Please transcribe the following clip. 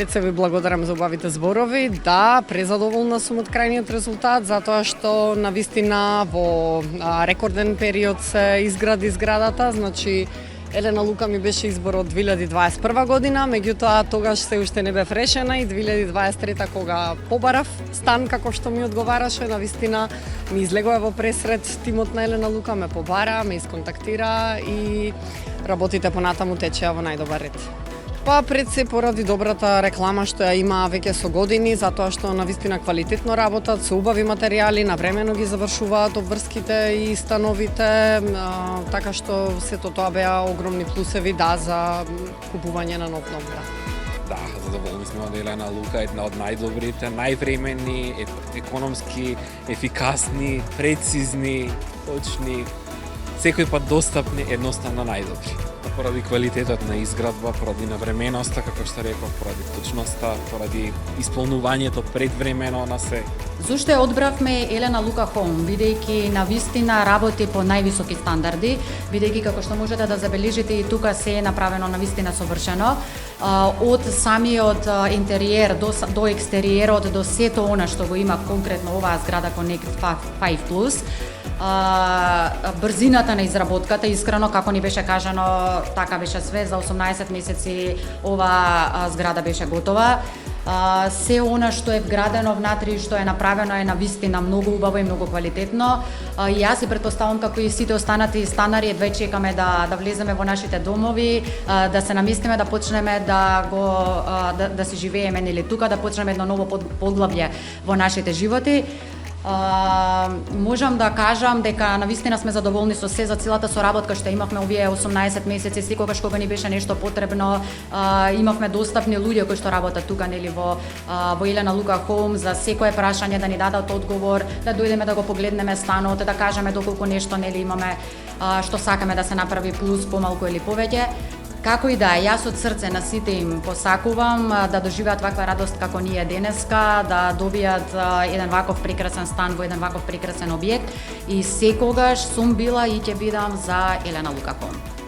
Пред се ви благодарам за убавите зборови. Да, презадоволна сум од крајниот резултат, затоа што навистина во рекорден период се изгради зградата, значи Елена Лука ми беше избор од 2021 година, меѓутоа тогаш се уште не бев решена и 2023 кога побарав стан како што ми одговараше, навистина ми излегува во пресред тимот на Елена Лука, ме побара, ме исконтактира и работите понатаму течеа во најдобар ред. Па пред се поради добрата реклама што ја има веќе со години, затоа што навистина квалитетно работат, со убави материјали, навремено ги завршуваат обврските и становите, така што сето тоа беа огромни плусеви за купување на нов дом. Да, задоволни сме од Елена Лука, една од најдобрите, највремени, економски, ефикасни, прецизни, точни, секој пат достапни, едноставно најдобри. Поради квалитетот на изградба, поради навременоста, како што реков, поради точноста, поради исполнувањето предвремено на се. Зошто ја одбравме Елена Лука Хоум, бидејќи навистина работи по највисоки стандарди, бидејќи како што можете да забележите и тука се е направено навистина совршено, од самиот интериер до екстериерот, до сето она што го има конкретно оваа зграда Connect 5+, брзината на изработката, искрено како ни беше кажано, така беше све, за 18 месеци оваа зграда беше готова. Се она што е вградено внатри, што е направено е навистина многу убаво и многу квалитетно. И јас си претпоставам како и сите останати станари едве чекаме да влеземе во нашите домови, да се наместиме, да почнеме да си живееме нели тука, да почнеме едно ново поглавје во нашите животи. Можам да кажам дека навистина сме задоволни со се, за целата соработка што имавме овие 18 месеци, секогаш кога ни беше нешто потребно, имавме достапни луѓе кои што работат тука нели во Елена Лука Хоум, за секое прашање да ни дадат одговор, да дојдеме да го погледнеме станот, да кажеме доколку нешто нели имаме што сакаме да се направи плюс, помалку или повеќе. Како и да, јас од срце на сите им посакувам да доживеат ваква радост како ние денеска, да добијат еден ваков прекрасен стан во еден ваков прекрасен објект и секогаш сум била и ќе бидам за Елена Лука Хоум.